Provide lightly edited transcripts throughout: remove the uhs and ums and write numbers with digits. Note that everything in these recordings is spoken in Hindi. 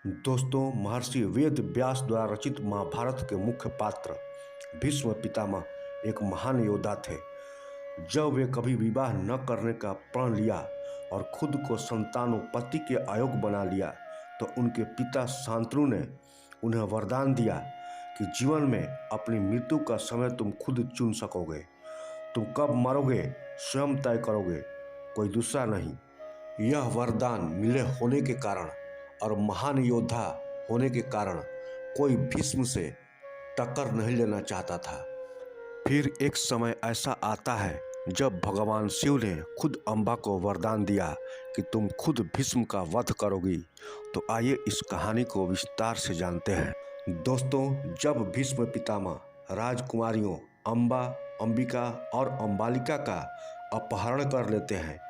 दोस्तों, महर्षि वेद व्यास द्वारा रचित महाभारत के मुख्य पात्र भीष्म पितामह एक महान योद्धा थे। जब वे कभी विवाह न करने का प्रण लिया और खुद को संतानोत्पत्ति के अयोग्य बना लिया तो उनके पिता शांतनु ने उन्हें वरदान दिया कि जीवन में अपनी मृत्यु का समय तुम खुद चुन सकोगे। तुम कब मरोगे स्वयं तय करोगे, कोई दूसरा नहीं। यह वरदान मिले होने के कारण और महान योद्धा होने के कारण कोई भीष्म से टक्कर नहीं लेना चाहता था। फिर एक समय ऐसा आता है जब भगवान शिव ने खुद अम्बा को वरदान दिया कि तुम खुद भीष्म का वध करोगी। तो आइए इस कहानी को विस्तार से जानते हैं। दोस्तों, जब भीष्म पितामह राजकुमारियों अम्बा, अंबिका और अंबालिका का अपहरण कर लेते हैं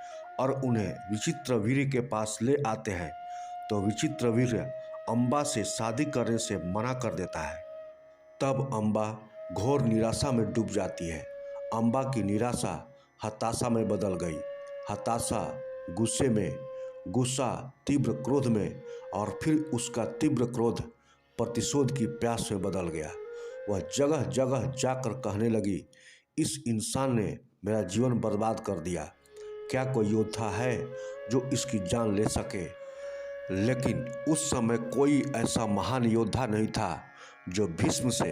और उन्हें विचित्रवीर्य के पास ले आते हैं तो विचित्रवीर्य अम्बा से शादी करने से मना कर देता है। तब अम्बा घोर निराशा में डूब जाती है। अम्बा की निराशा हताशा में बदल गई, हताशा गुस्से में, गुस्सा तीव्र क्रोध में और फिर उसका तीव्र क्रोध प्रतिशोध की प्यास में बदल गया। वह जगह जगह जाकर कहने लगी, इस इंसान ने मेरा जीवन बर्बाद कर दिया। क्या कोई योद्धा है जो इसकी जान ले सके? लेकिन उस समय कोई ऐसा महान योद्धा नहीं था जो भीष्म से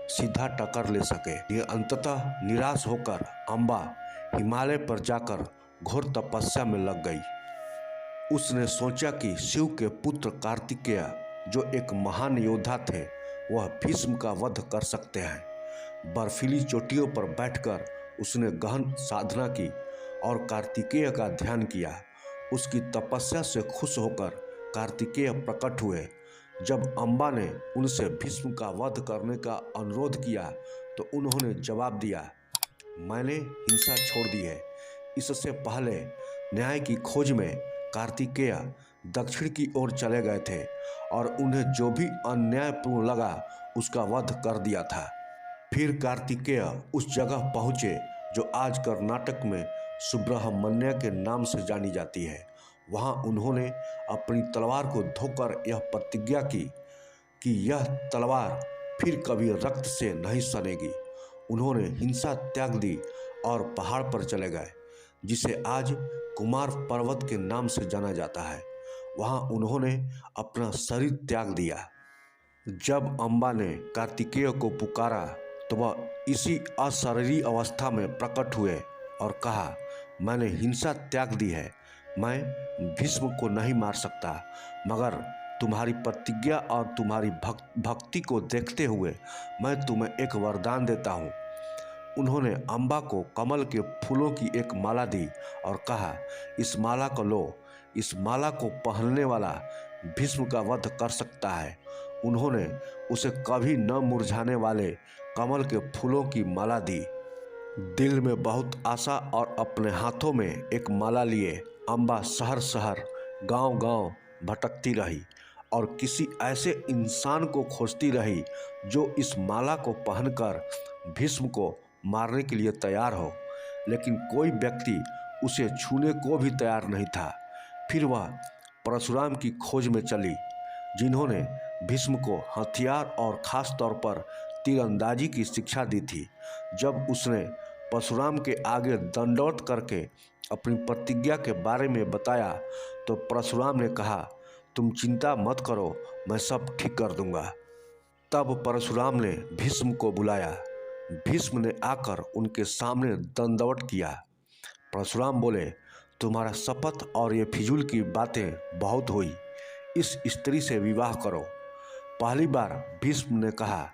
सीधा टक्कर ले सके। ये अंततः निराश होकर अम्बा हिमालय पर जाकर घोर तपस्या में लग गई। उसने सोचा कि शिव के पुत्र कार्तिकेय जो एक महान योद्धा थे वह भीष्म का वध कर सकते हैं। बर्फीली चोटियों पर बैठकर उसने गहन साधना की और कार्तिकेय का ध्यान किया। उसकी तपस्या से खुश होकर कार्तिकेय प्रकट हुए। जब अम्बा ने उनसे भीष्म का वध करने का अनुरोध किया तो उन्होंने जवाब दिया, मैंने हिंसा छोड़ दी है। इससे पहले न्याय की खोज में कार्तिकेय दक्षिण की ओर चले गए थे और उन्हें जो भी अन्यायपूर्ण लगा उसका वध कर दिया था। फिर कार्तिकेय उस जगह पहुँचे जो आज कर्नाटक में सुब्रह्मण्य के नाम से जानी जाती है। वहाँ उन्होंने अपनी तलवार को धोकर यह प्रतिज्ञा की कि यह तलवार फिर कभी रक्त से नहीं सनेगी। उन्होंने हिंसा त्याग दी और पहाड़ पर चले गए जिसे आज कुमार पर्वत के नाम से जाना जाता है। वहाँ उन्होंने अपना शरीर त्याग दिया। जब अम्बा ने कार्तिकेय को पुकारा तो वह इसी अशरीरी अवस्था में प्रकट हुए और कहा, मैंने हिंसा त्याग दी है। मैं भीष्म को नहीं मार सकता, मगर तुम्हारी प्रतिज्ञा और तुम्हारी भक्ति को देखते हुए मैं तुम्हें एक वरदान देता हूँ। उन्होंने अम्बा को कमल के फूलों की एक माला दी और कहा, इस माला को लो। इस माला को पहनने वाला भीष्म का वध कर सकता है। उन्होंने उसे कभी न मुरझाने वाले कमल के फूलों की माला दी। दिल में बहुत आशा और अपने हाथों में एक माला लिए अम्बा शहर शहर, गांव गांव भटकती रही और किसी ऐसे इंसान को खोजती रही जो इस माला को पहनकर भीष्म को मारने के लिए तैयार हो, लेकिन कोई व्यक्ति उसे छूने को भी तैयार नहीं था। फिर वह परशुराम की खोज में चली, जिन्होंने भीष्म को हथियार और ख़ास तौर पर तीरंदाजी की शिक्षा दी थी। जब उसने परशुराम के आगे दंडवत करके अपनी प्रतिज्ञा के बारे में बताया तो परशुराम ने कहा, तुम चिंता मत करो, मैं सब ठीक कर दूंगा। तब परशुराम ने भीष्म को बुलाया। भीष्म ने आकर उनके सामने दंडवत किया। परशुराम बोले, तुम्हारा शपथ और ये फिजूल की बातें बहुत हुई, इस स्त्री से विवाह करो। पहली बार भीष्म ने कहा,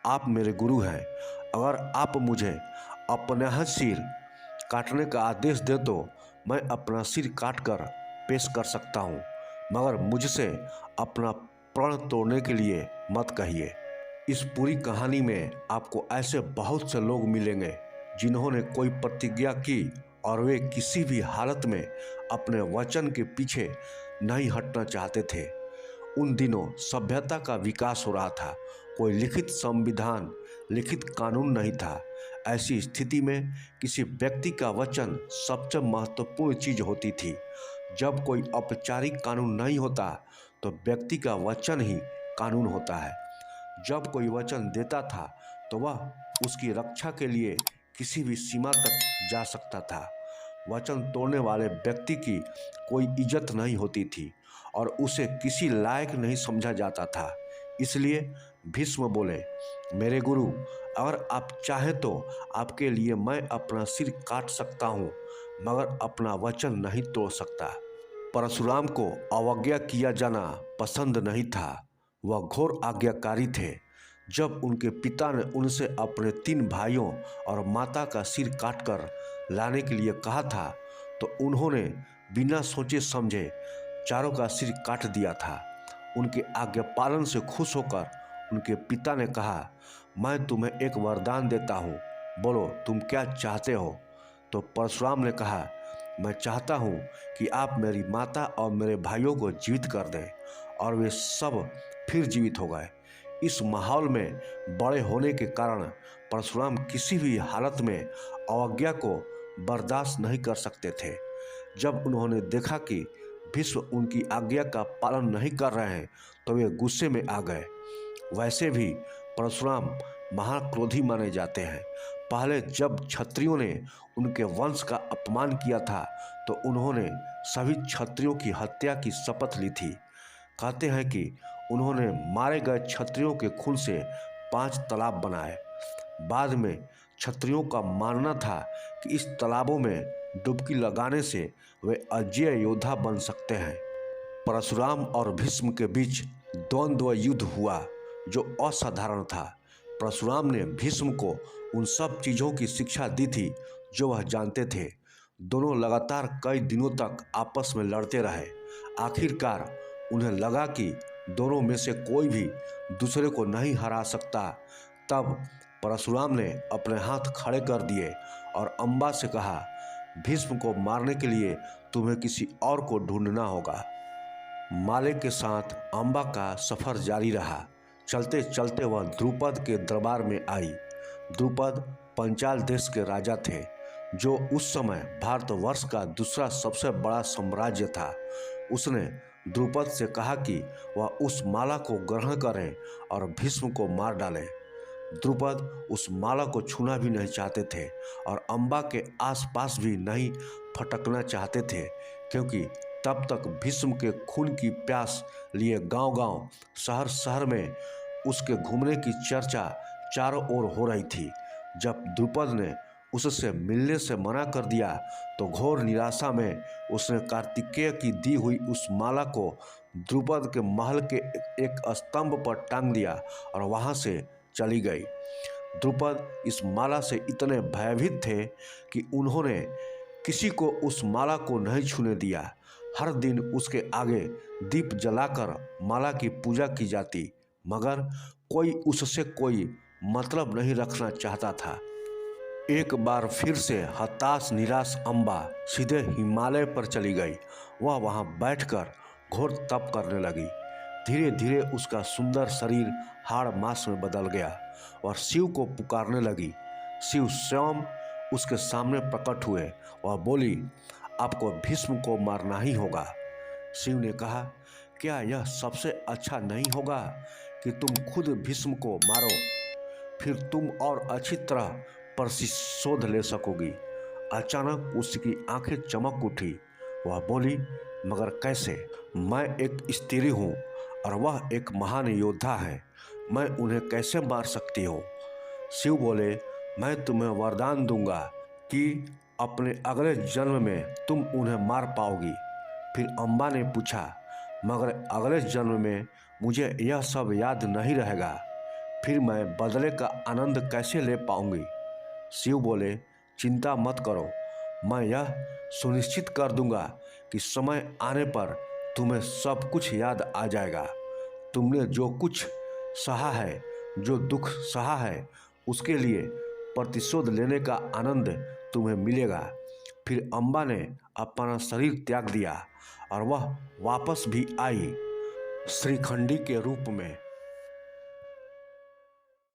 आप मेरे गुरु हैं, अगर आप मुझे अपना सिर काटने का आदेश दे तो मैं अपना सिर काटकर पेश कर सकता हूँ, मगर मुझसे अपना प्रण तोड़ने के लिए मत कहिए। इस पूरी कहानी में आपको ऐसे बहुत से लोग मिलेंगे जिन्होंने कोई प्रतिज्ञा की और वे किसी भी हालत में अपने वचन के पीछे नहीं हटना चाहते थे। उन दिनों सभ्यता का विकास हो रहा था, कोई लिखित संविधान, लिखित कानून नहीं था। ऐसी स्थिति में किसी व्यक्ति का वचन सबसे महत्वपूर्ण चीज होती थी। जब कोई औपचारिक कानून नहीं होता तो व्यक्ति का वचन ही कानून होता है। जब कोई वचन देता था तो वह उसकी रक्षा के लिए किसी भी सीमा तक जा सकता था। वचन तोड़ने वाले व्यक्ति की कोई इज्जत नहीं होती थी और उसे किसी लायक नहीं समझा जाता था। इसलिए भीष्म बोले, मेरे गुरु, अगर आप चाहें तो आपके लिए मैं अपना सिर काट सकता हूँ, मगर अपना वचन नहीं तोड़ सकता। परशुराम को अवज्ञा किया जाना पसंद नहीं था। वह घोर आज्ञाकारी थे। जब उनके पिता ने उनसे अपने 3 भाइयों और माता का सिर काटकर लाने के लिए कहा था तो उन्होंने बिना सोचे समझे चारों का सिर काट दिया था। उनके आज्ञा पालन से खुश होकर उनके पिता ने कहा, मैं तुम्हें एक वरदान देता हूँ, बोलो तुम क्या चाहते हो। तो परशुराम ने कहा, मैं चाहता हूँ कि आप मेरी माता और मेरे भाइयों को जीवित कर दें। और वे सब फिर जीवित हो गए। इस माहौल में बड़े होने के कारण परशुराम किसी भी हालत में अवज्ञा को बर्दाश्त नहीं कर सकते थे। जब उन्होंने देखा कि भीष्म उनकी आज्ञा का पालन नहीं कर रहे हैं तो वे गुस्से में आ गए। वैसे भी परशुराम महाक्रोधी माने जाते हैं। पहले जब क्षत्रियों ने उनके वंश का अपमान किया था तो उन्होंने सभी क्षत्रियों की हत्या की शपथ ली थी। कहते हैं कि उन्होंने मारे गए क्षत्रियों के खून से 5 तालाब बनाए। बाद में क्षत्रियों का मानना था कि इस तालाबों में डुबकी लगाने से वे अजेय योद्धा बन सकते हैं। परशुराम और भीष्म के बीच द्वंद्व युद्ध हुआ जो असाधारण था। परशुराम ने भीष्म को उन सब चीज़ों की शिक्षा दी थी जो वह जानते थे। दोनों लगातार कई दिनों तक आपस में लड़ते रहे। आखिरकार उन्हें लगा कि दोनों में से कोई भी दूसरे को नहीं हरा सकता। तब परशुराम ने अपने हाथ खड़े कर दिए और अम्बा से कहा, भीष्म को मारने के लिए तुम्हें किसी और को ढूंढना होगा। माले के साथ अम्बा का सफ़र जारी रहा। चलते चलते वह द्रुपद के दरबार में आई। द्रुपद पंचाल देश के राजा थे जो उस समय भारतवर्ष का दूसरा सबसे बड़ा साम्राज्य था। उसने द्रुपद से कहा कि वह उस माला को ग्रहण करें और भीष्म को मार डालें। द्रुपद उस माला को छूना भी नहीं चाहते थे और अम्बा के आसपास भी नहीं फटकना चाहते थे, क्योंकि तब तक भीष्म के खून की प्यास लिए गांव-गांव, शहर-शहर में उसके घूमने की चर्चा चारों ओर हो रही थी। जब द्रुपद ने उससे मिलने से मना कर दिया तो घोर निराशा में उसने कार्तिकेय की दी हुई उस माला को द्रुपद के महल के एक स्तंभ पर टांग दिया और वहां से चली गई। द्रुपद इस माला से इतने भयभीत थे कि उन्होंने किसी को उस माला को नहीं छूने दिया। हर दिन उसके आगे दीप जलाकर माला की पूजा की जाती, मगर कोई उससे कोई मतलब नहीं रखना चाहता था। एक बार फिर से हताश निराश अम्बा सीधे हिमालय पर चली गई। वह वहां बैठकर घोर तप करने लगी। धीरे धीरे उसका सुंदर शरीर हाड़ मांस में बदल गया और शिव को पुकारने लगी। शिव स्वयं उसके सामने प्रकट हुए। वह बोली, आपको भीष्म को मारना ही होगा। शिव ने कहा, क्या यह सबसे अच्छा नहीं होगा कि तुम खुद भीष्म को मारो, फिर तुम और अच्छी तरह प्रतिशोध ले सकोगी। अचानक उसकी आंखें चमक उठी। वह बोली, मगर कैसे? मैं एक स्त्री हूँ और वह एक महान योद्धा है, मैं उन्हें कैसे मार सकती हूँ? शिव बोले, मैं तुम्हें वरदान दूंगा कि अपने अगले जन्म में तुम उन्हें मार पाओगी। फिर अम्बा ने पूछा, मगर अगले जन्म में मुझे यह सब याद नहीं रहेगा, फिर मैं बदले का आनंद कैसे ले पाऊंगी? शिव बोले, चिंता मत करो, मैं यह सुनिश्चित कर दूंगा कि समय आने पर तुम्हें सब कुछ याद आ जाएगा। तुमने जो कुछ सहा है, जो दुख सहा है, उसके लिए प्रतिशोध लेने का आनंद तुम्हें मिलेगा। फिर अम्बा ने अपना शरीर त्याग दिया और वह वापस भी आई श्रीखंडी के रूप में।